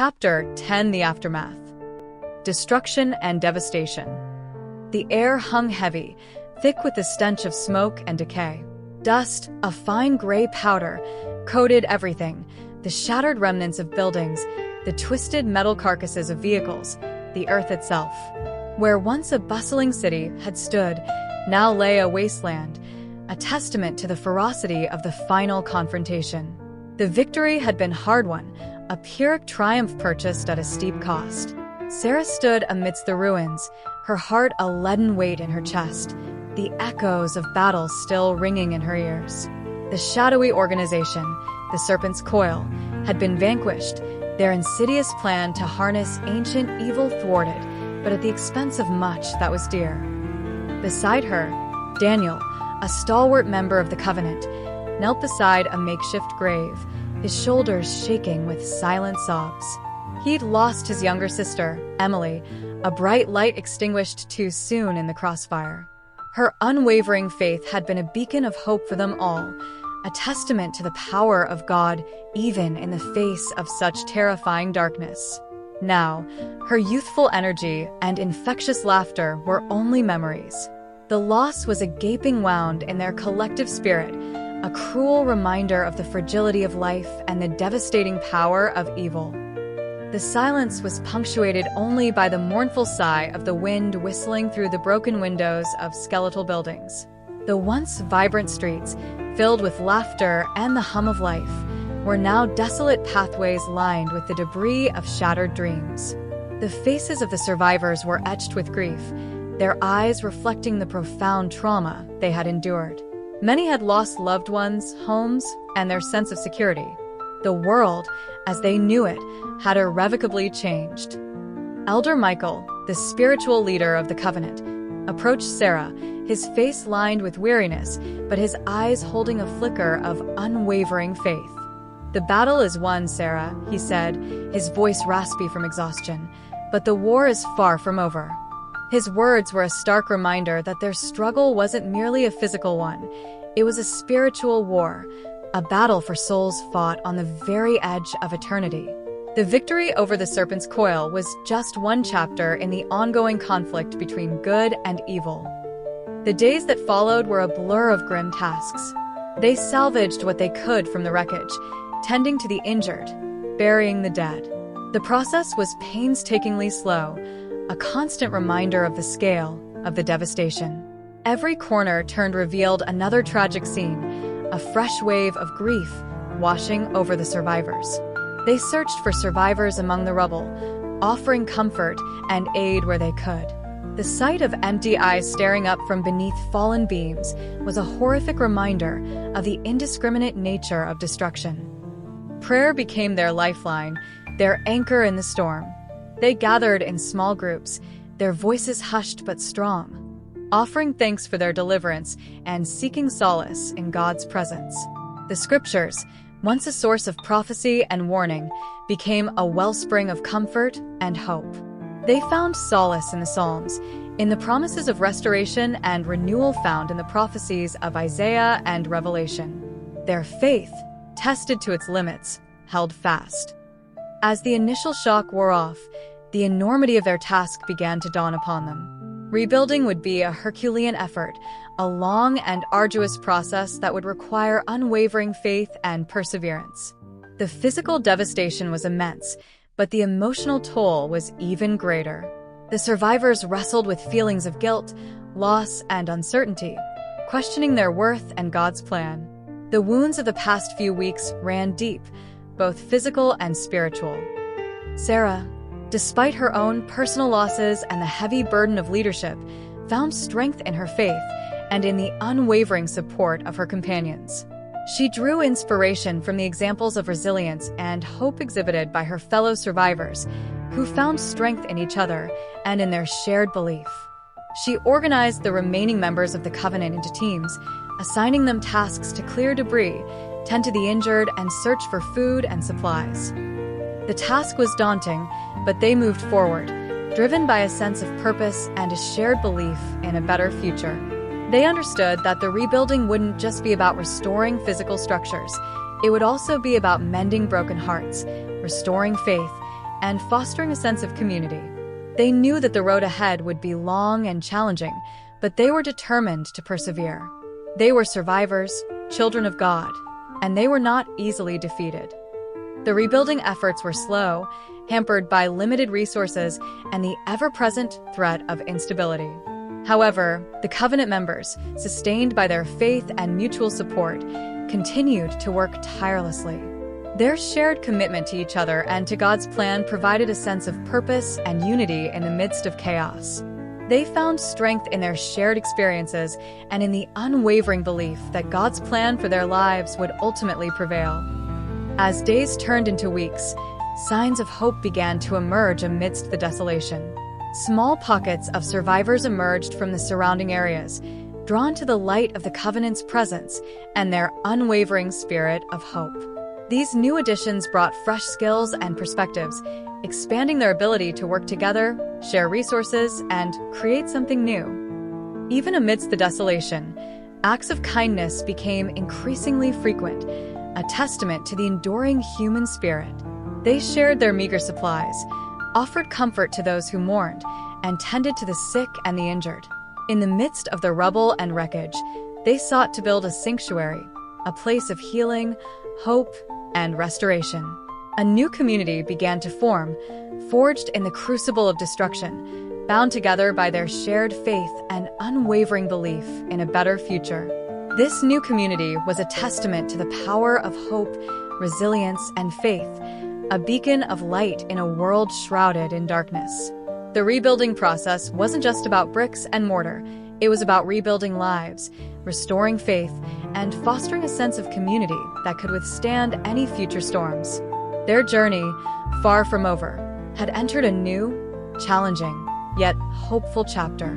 Chapter 10: The Aftermath. Destruction and devastation. The air hung heavy, thick with the stench of smoke and decay. Dust, a fine gray powder, coated everything: the shattered remnants of buildings, the twisted metal carcasses of vehicles, the earth itself. Where once a bustling city had stood, now lay a wasteland, a testament to the ferocity of the final confrontation. The victory had been hard-won, a Pyrrhic triumph purchased at a steep cost. Sarah stood amidst the ruins, her heart a leaden weight in her chest, the echoes of battle still ringing in her ears. The shadowy organization, the Serpent's Coil, had been vanquished, their insidious plan to harness ancient evil thwarted, but at the expense of much that was dear. Beside her, Daniel, a stalwart member of the Covenant, knelt beside a makeshift grave, his shoulders shaking with silent sobs. He'd lost his younger sister, Emily, a bright light extinguished too soon in the crossfire. Her unwavering faith had been a beacon of hope for them all, a testament to the power of God even in the face of such terrifying darkness. Now, her youthful energy and infectious laughter were only memories. The loss was a gaping wound in their collective spirit, a cruel reminder of the fragility of life and the devastating power of evil. The silence was punctuated only by the mournful sigh of the wind whistling through the broken windows of skeletal buildings. The once vibrant streets, filled with laughter and the hum of life, were now desolate pathways lined with the debris of shattered dreams. The faces of the survivors were etched with grief, their eyes reflecting the profound trauma they had endured. Many had lost loved ones, homes, and their sense of security. The world, as they knew it, had irrevocably changed. Elder Michael, the spiritual leader of the Covenant, approached Sarah, his face lined with weariness, but his eyes holding a flicker of unwavering faith. "The battle is won, Sarah," he said, his voice raspy from exhaustion, "but the war is far from over." His words were a stark reminder that their struggle wasn't merely a physical one. It was a spiritual war, a battle for souls fought on the very edge of eternity. The victory over the Serpent's Coil was just one chapter in the ongoing conflict between good and evil. The days that followed were a blur of grim tasks. They salvaged what they could from the wreckage, tending to the injured, burying the dead. The process was painstakingly slow, a constant reminder of the scale of the devastation. Every corner turned revealed another tragic scene, a fresh wave of grief washing over the survivors. They searched for survivors among the rubble, offering comfort and aid where they could. The sight of empty eyes staring up from beneath fallen beams was a horrific reminder of the indiscriminate nature of destruction. Prayer became their lifeline, their anchor in the storm. They gathered in small groups, their voices hushed but strong, offering thanks for their deliverance and seeking solace in God's presence. The scriptures, once a source of prophecy and warning, became a wellspring of comfort and hope. They found solace in the Psalms, in the promises of restoration and renewal found in the prophecies of Isaiah and Revelation. Their faith, tested to its limits, held fast. As the initial shock wore off, the enormity of their task began to dawn upon them. Rebuilding would be a Herculean effort, a long and arduous process that would require unwavering faith and perseverance. The physical devastation was immense, but the emotional toll was even greater. The survivors wrestled with feelings of guilt, loss, and uncertainty, questioning their worth and God's plan. The wounds of the past few weeks ran deep, both physical and spiritual. Sarah, despite her own personal losses and the heavy burden of leadership, found strength in her faith and in the unwavering support of her companions. She drew inspiration from the examples of resilience and hope exhibited by her fellow survivors, who found strength in each other and in their shared belief. She organized the remaining members of the Covenant into teams, assigning them tasks to clear debris, tend to the injured, and search for food and supplies. The task was daunting, but they moved forward, driven by a sense of purpose and a shared belief in a better future. They understood that the rebuilding wouldn't just be about restoring physical structures. It would also be about mending broken hearts, restoring faith, and fostering a sense of community. They knew that the road ahead would be long and challenging, but they were determined to persevere. They were survivors, children of God, and they were not easily defeated. The rebuilding efforts were slow, hampered by limited resources and the ever-present threat of instability. However, the covenant members, sustained by their faith and mutual support, continued to work tirelessly. Their shared commitment to each other and to God's plan provided a sense of purpose and unity in the midst of chaos. They found strength in their shared experiences and in the unwavering belief that God's plan for their lives would ultimately prevail. As days turned into weeks, signs of hope began to emerge amidst the desolation. Small pockets of survivors emerged from the surrounding areas, drawn to the light of the covenant's presence and their unwavering spirit of hope. These new additions brought fresh skills and perspectives, expanding their ability to work together, share resources, and create something new. Even amidst the desolation, acts of kindness became increasingly frequent, a testament to the enduring human spirit. They shared their meager supplies, offered comfort to those who mourned, and tended to the sick and the injured. In the midst of the rubble and wreckage, they sought to build a sanctuary, a place of healing, hope, and restoration. A new community began to form, forged in the crucible of destruction, bound together by their shared faith and unwavering belief in a better future. This new community was a testament to the power of hope, resilience, and faith, a beacon of light in a world shrouded in darkness. The rebuilding process wasn't just about bricks and mortar. It was about rebuilding lives, restoring faith, and fostering a sense of community that could withstand any future storms. Their journey, far from over, had entered a new, challenging, yet hopeful chapter.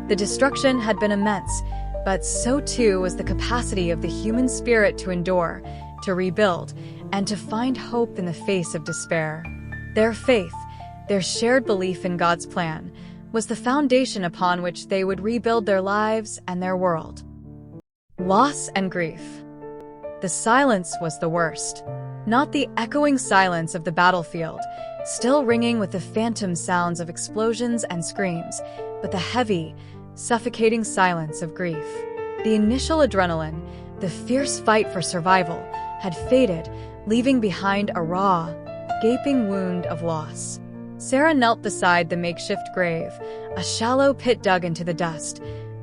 The destruction had been immense, but so too was the capacity of the human spirit to endure, to rebuild, and to find hope in the face of despair. Their faith, their shared belief in God's plan, was the foundation upon which they would rebuild their lives and their world. Loss and grief. The silence was the worst. Not the echoing silence of the battlefield, still ringing with the phantom sounds of explosions and screams, but the heavy, suffocating silence of grief. The initial adrenaline, the fierce fight for survival, had faded, leaving behind a raw, gaping wound of loss. Sarah knelt beside the makeshift grave, a shallow pit dug into the dust,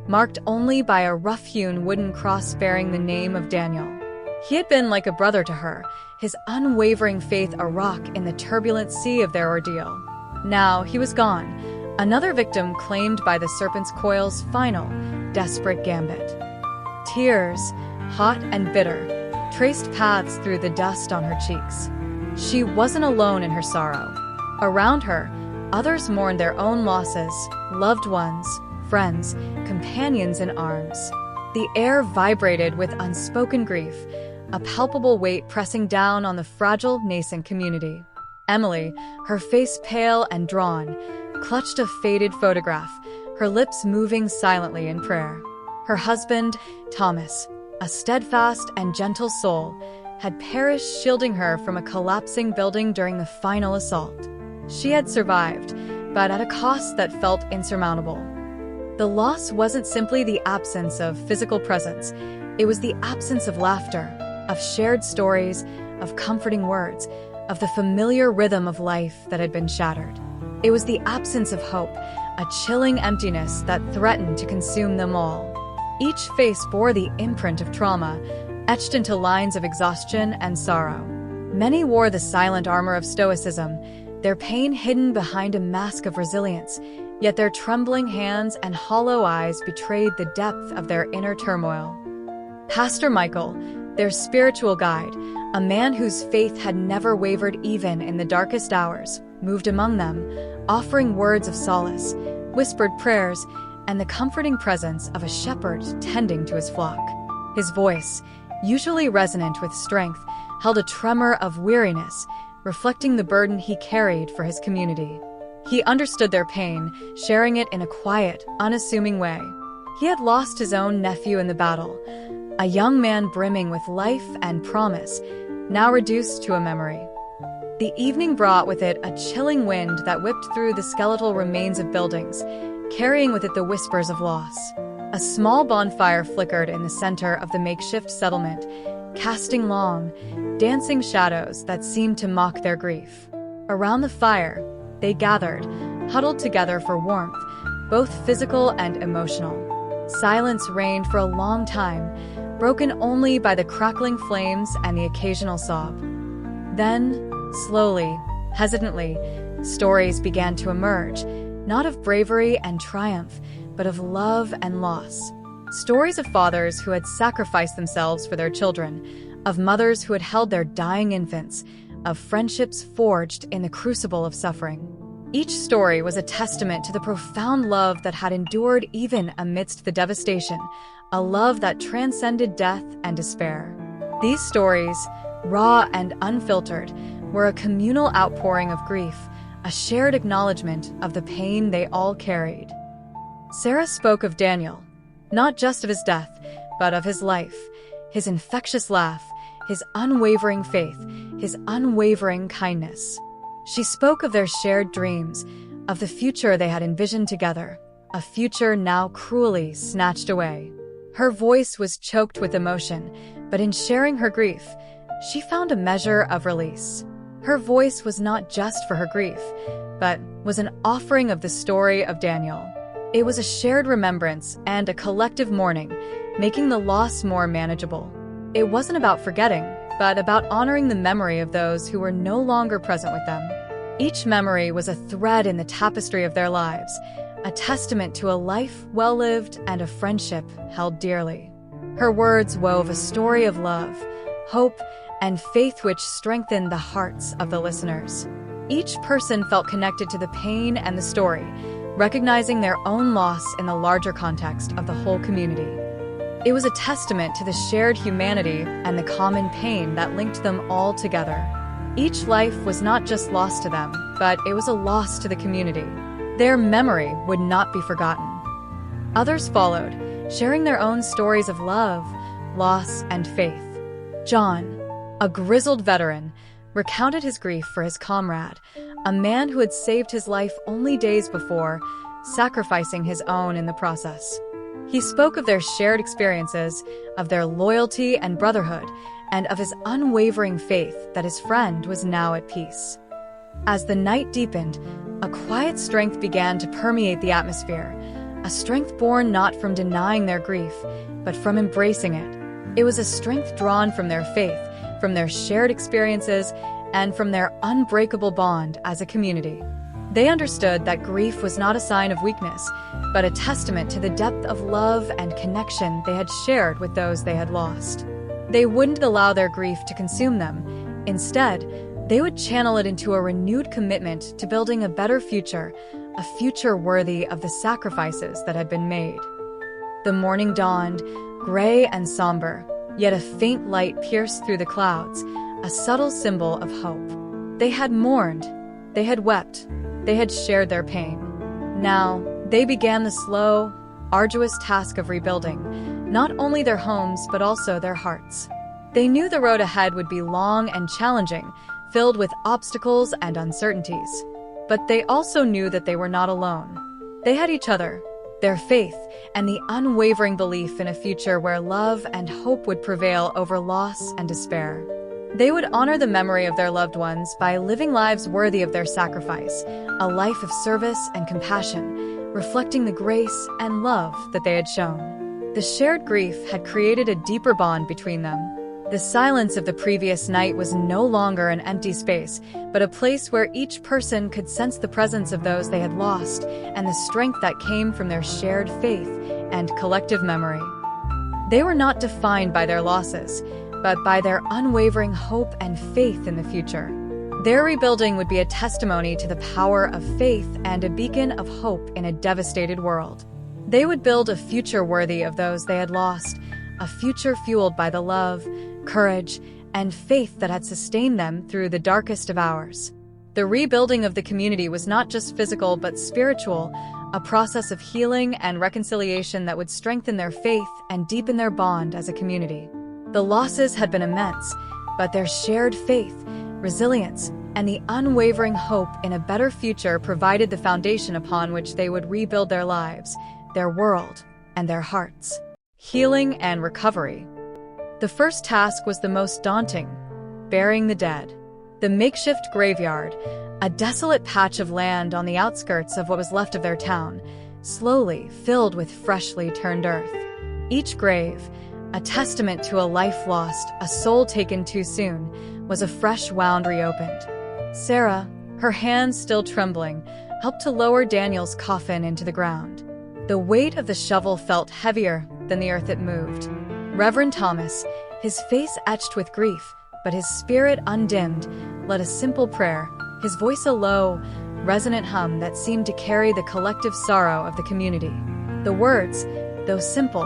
marked only by a rough-hewn wooden cross bearing the name of Daniel. He had been like a brother to her, his unwavering faith a rock in the turbulent sea of their ordeal. Now he was gone, another victim claimed by the serpent's coil's final, desperate gambit. Tears, hot and bitter, traced paths through the dust on her cheeks. She wasn't alone in her sorrow. Around her, others mourned their own losses, loved ones, friends, companions in arms. The air vibrated with unspoken grief, a palpable weight pressing down on the fragile, nascent community. Emily, her face pale and drawn, clutched a faded photograph, her lips moving silently in prayer. Her husband, Thomas, a steadfast and gentle soul, had perished shielding her from a collapsing building during the final assault. She had survived, but at a cost that felt insurmountable. The loss wasn't simply the absence of physical presence, it was the absence of laughter, of shared stories, of comforting words, of the familiar rhythm of life that had been shattered. It was the absence of hope, a chilling emptiness that threatened to consume them all. Each face bore the imprint of trauma, etched into lines of exhaustion and sorrow. Many wore the silent armor of stoicism, their pain hidden behind a mask of resilience, yet their trembling hands and hollow eyes betrayed the depth of their inner turmoil. Pastor Michael, their spiritual guide, a man whose faith had never wavered even in the darkest hours, moved among them, offering words of solace, whispered prayers, and the comforting presence of a shepherd tending to his flock. His voice, usually resonant with strength, held a tremor of weariness, reflecting the burden he carried for his community. He understood their pain, sharing it in a quiet, unassuming way. He had lost his own nephew in the battle, a young man brimming with life and promise, now reduced to a memory. The evening brought with it a chilling wind that whipped through the skeletal remains of buildings, carrying with it the whispers of loss. A small bonfire flickered in the center of the makeshift settlement, casting long, dancing shadows that seemed to mock their grief. Around the fire, they gathered, huddled together for warmth, both physical and emotional. Silence reigned for a long time, broken only by the crackling flames and the occasional sob. Then, slowly, hesitantly, stories began to emerge, not of bravery and triumph, but of love and loss. Stories of fathers who had sacrificed themselves for their children, of mothers who had held their dying infants, of friendships forged in the crucible of suffering. Each story was a testament to the profound love that had endured even amidst the devastation, a love that transcended death and despair. These stories, raw and unfiltered, were a communal outpouring of grief, a shared acknowledgement of the pain they all carried. Sarah spoke of Daniel, not just of his death, but of his life, his infectious laugh, his unwavering faith, his unwavering kindness. She spoke of their shared dreams, of the future they had envisioned together, a future now cruelly snatched away. Her voice was choked with emotion, but in sharing her grief, she found a measure of release. Her voice was not just for her grief, but was an offering of the story of Daniel. It was a shared remembrance and a collective mourning, making the loss more manageable. It wasn't about forgetting, but about honoring the memory of those who were no longer present with them. Each memory was a thread in the tapestry of their lives, a testament to a life well lived and a friendship held dearly. Her words wove a story of love, hope, and faith which strengthened the hearts of the listeners. Each person felt connected to the pain and the story, recognizing their own loss in the larger context of the whole community. It was a testament to the shared humanity and the common pain that linked them all together. Each life was not just lost to them, but it was a loss to the community. Their memory would not be forgotten. Others followed, sharing their own stories of love, loss, and faith. John, a grizzled veteran, recounted his grief for his comrade, a man who had saved his life only days before, sacrificing his own in the process. He spoke of their shared experiences, of their loyalty and brotherhood, and of his unwavering faith that his friend was now at peace. As the night deepened, a quiet strength began to permeate the atmosphere, a strength born not from denying their grief, but from embracing it. It was a strength drawn from their faith, from their shared experiences, and from their unbreakable bond as a community. They understood that grief was not a sign of weakness, but a testament to the depth of love and connection they had shared with those they had lost. They wouldn't allow their grief to consume them. Instead, they would channel it into a renewed commitment to building a better future, a future worthy of the sacrifices that had been made. The morning dawned, gray and somber, yet a faint light pierced through the clouds, a subtle symbol of hope. They had mourned, they had wept, they had shared their pain. Now, they began the slow, arduous task of rebuilding, not only their homes but also their hearts. They knew the road ahead would be long and challenging, filled with obstacles and uncertainties. But they also knew that they were not alone. They had each other, their faith, and the unwavering belief in a future where love and hope would prevail over loss and despair. They would honor the memory of their loved ones by living lives worthy of their sacrifice, a life of service and compassion, reflecting the grace and love that they had shown. The shared grief had created a deeper bond between them. The silence of the previous night was no longer an empty space, but a place where each person could sense the presence of those they had lost and the strength that came from their shared faith and collective memory. They were not defined by their losses, but by their unwavering hope and faith in the future. Their rebuilding would be a testimony to the power of faith and a beacon of hope in a devastated world. They would build a future worthy of those they had lost, a future fueled by the love, courage, and faith that had sustained them through the darkest of hours. The rebuilding of the community was not just physical but spiritual, a process of healing and reconciliation that would strengthen their faith and deepen their bond as a community. The losses had been immense, but their shared faith, resilience, and the unwavering hope in a better future provided the foundation upon which they would rebuild their lives, their world, and their hearts. Healing and recovery. The first task was the most daunting: burying the dead. The makeshift graveyard, a desolate patch of land on the outskirts of what was left of their town, slowly filled with freshly turned earth. Each grave, a testament to a life lost, a soul taken too soon, was a fresh wound reopened. Sarah, her hands still trembling, helped to lower Daniel's coffin into the ground. The weight of the shovel felt heavier than the earth it moved. Reverend Thomas, his face etched with grief, but his spirit undimmed, led a simple prayer, his voice a low, resonant hum that seemed to carry the collective sorrow of the community. The words, though simple,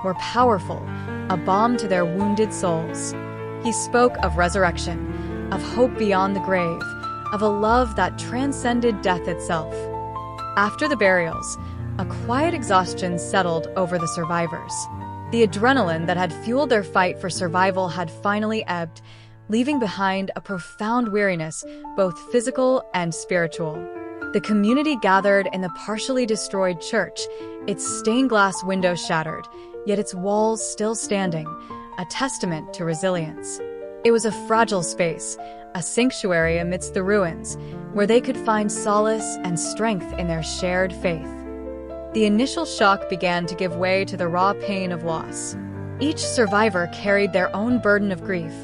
were powerful, a balm to their wounded souls. He spoke of resurrection, of hope beyond the grave, of a love that transcended death itself. After the burials, a quiet exhaustion settled over the survivors. The adrenaline that had fueled their fight for survival had finally ebbed, leaving behind a profound weariness, both physical and spiritual. The community gathered in the partially destroyed church, its stained glass windows shattered, yet its walls still standing, a testament to resilience. It was a fragile space, a sanctuary amidst the ruins, where they could find solace and strength in their shared faith. The initial shock began to give way to the raw pain of loss. Each survivor carried their own burden of grief,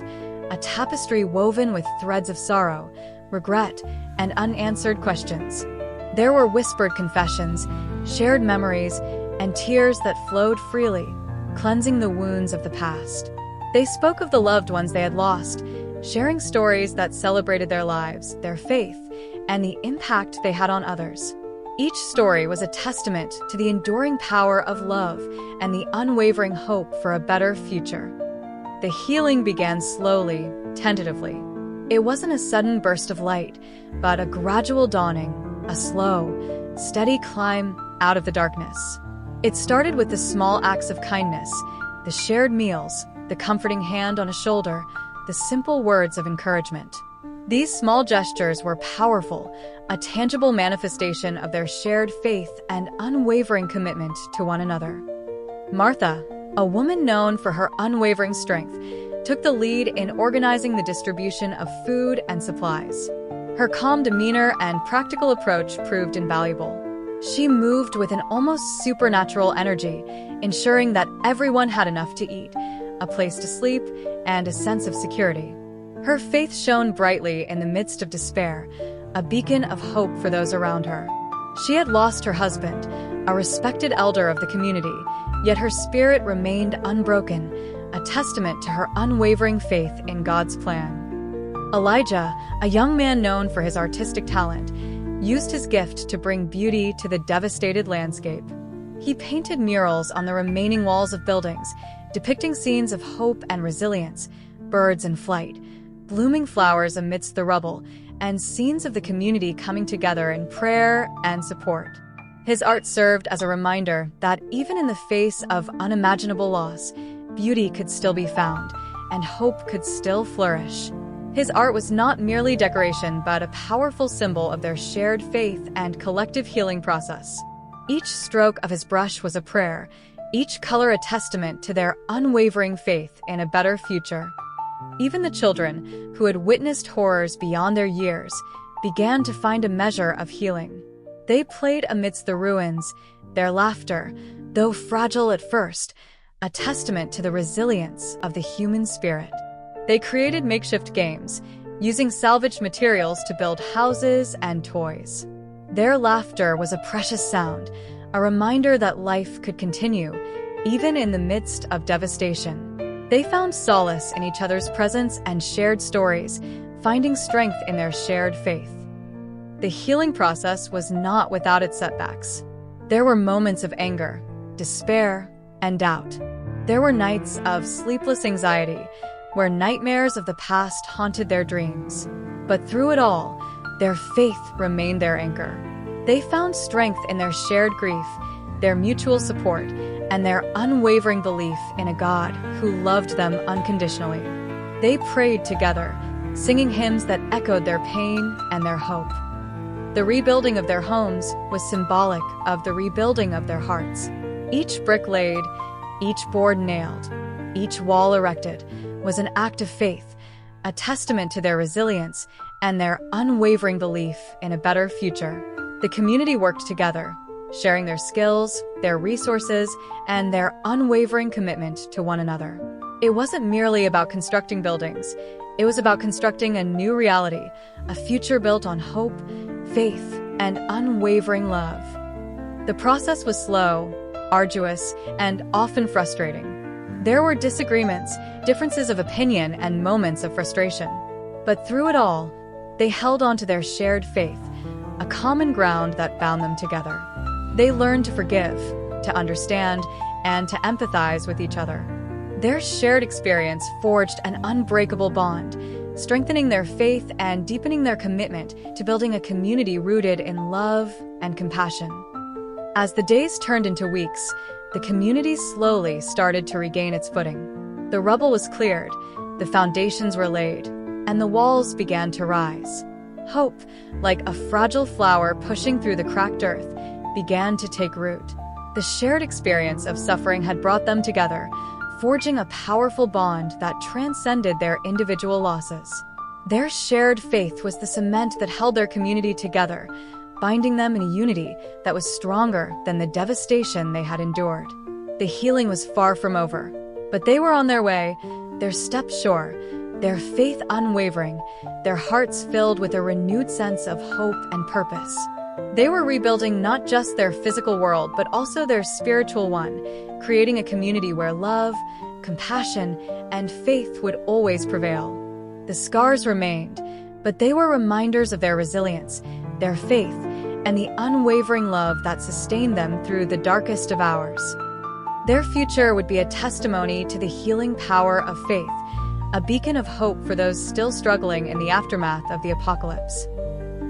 a tapestry woven with threads of sorrow, regret, and unanswered questions. There were whispered confessions, shared memories, and tears that flowed freely, cleansing the wounds of the past. They spoke of the loved ones they had lost, sharing stories that celebrated their lives, their faith, and the impact they had on others. Each story was a testament to the enduring power of love and the unwavering hope for a better future. The healing began slowly, tentatively. It wasn't a sudden burst of light, but a gradual dawning, a slow, steady climb out of the darkness. It started with the small acts of kindness, the shared meals, the comforting hand on a shoulder, the simple words of encouragement. These small gestures were powerful, a tangible manifestation of their shared faith and unwavering commitment to one another. Martha, a woman known for her unwavering strength, took the lead in organizing the distribution of food and supplies. Her calm demeanor and practical approach proved invaluable. She moved with an almost supernatural energy, ensuring that everyone had enough to eat, a place to sleep, and a sense of security. Her faith shone brightly in the midst of despair, a beacon of hope for those around her. She had lost her husband, a respected elder of the community, yet her spirit remained unbroken, a testament to her unwavering faith in God's plan. Elijah, a young man known for his artistic talent, used his gift to bring beauty to the devastated landscape. He painted murals on the remaining walls of buildings, depicting scenes of hope and resilience, birds in flight, blooming flowers amidst the rubble, and scenes of the community coming together in prayer and support. His art served as a reminder that even in the face of unimaginable loss, beauty could still be found, and hope could still flourish. His art was not merely decoration, but a powerful symbol of their shared faith and collective healing process. Each stroke of his brush was a prayer, each color a testament to their unwavering faith in a better future. Even the children, who had witnessed horrors beyond their years, began to find a measure of healing. They played amidst the ruins, their laughter, though fragile at first, a testament to the resilience of the human spirit. They created makeshift games, using salvaged materials to build houses and toys. Their laughter was a precious sound, a reminder that life could continue, even in the midst of devastation. They found solace in each other's presence and shared stories, finding strength in their shared faith. The healing process was not without its setbacks. There were moments of anger, despair, and doubt. There were nights of sleepless anxiety, where nightmares of the past haunted their dreams. But through it all, their faith remained their anchor. They found strength in their shared grief, their mutual support, and their unwavering belief in a God who loved them unconditionally. They prayed together, singing hymns that echoed their pain and their hope. The rebuilding of their homes was symbolic of the rebuilding of their hearts. Each brick laid, each board nailed, each wall erected was an act of faith, a testament to their resilience and their unwavering belief in a better future. The community worked together, sharing their skills, their resources, and their unwavering commitment to one another. It wasn't merely about constructing buildings. It was about constructing a new reality, a future built on hope, faith, and unwavering love. The process was slow, arduous, and often frustrating. There were disagreements, differences of opinion, and moments of frustration. But through it all, they held on to their shared faith, a common ground that bound them together. They learned to forgive, to understand, and to empathize with each other. Their shared experience forged an unbreakable bond, strengthening their faith and deepening their commitment to building a community rooted in love and compassion. As the days turned into weeks, the community slowly started to regain its footing. The rubble was cleared, the foundations were laid, and the walls began to rise. Hope, like a fragile flower pushing through the cracked earth, began to take root. The shared experience of suffering had brought them together, forging a powerful bond that transcended their individual losses. Their shared faith was the cement that held their community together, binding them in a unity that was stronger than the devastation they had endured. The healing was far from over, but they were on their way, their steps sure, their faith unwavering, their hearts filled with a renewed sense of hope and purpose. They were rebuilding not just their physical world, but also their spiritual one, creating a community where love, compassion, and faith would always prevail. The scars remained, but they were reminders of their resilience, their faith, and the unwavering love that sustained them through the darkest of hours. Their future would be a testimony to the healing power of faith, a beacon of hope for those still struggling in the aftermath of the apocalypse.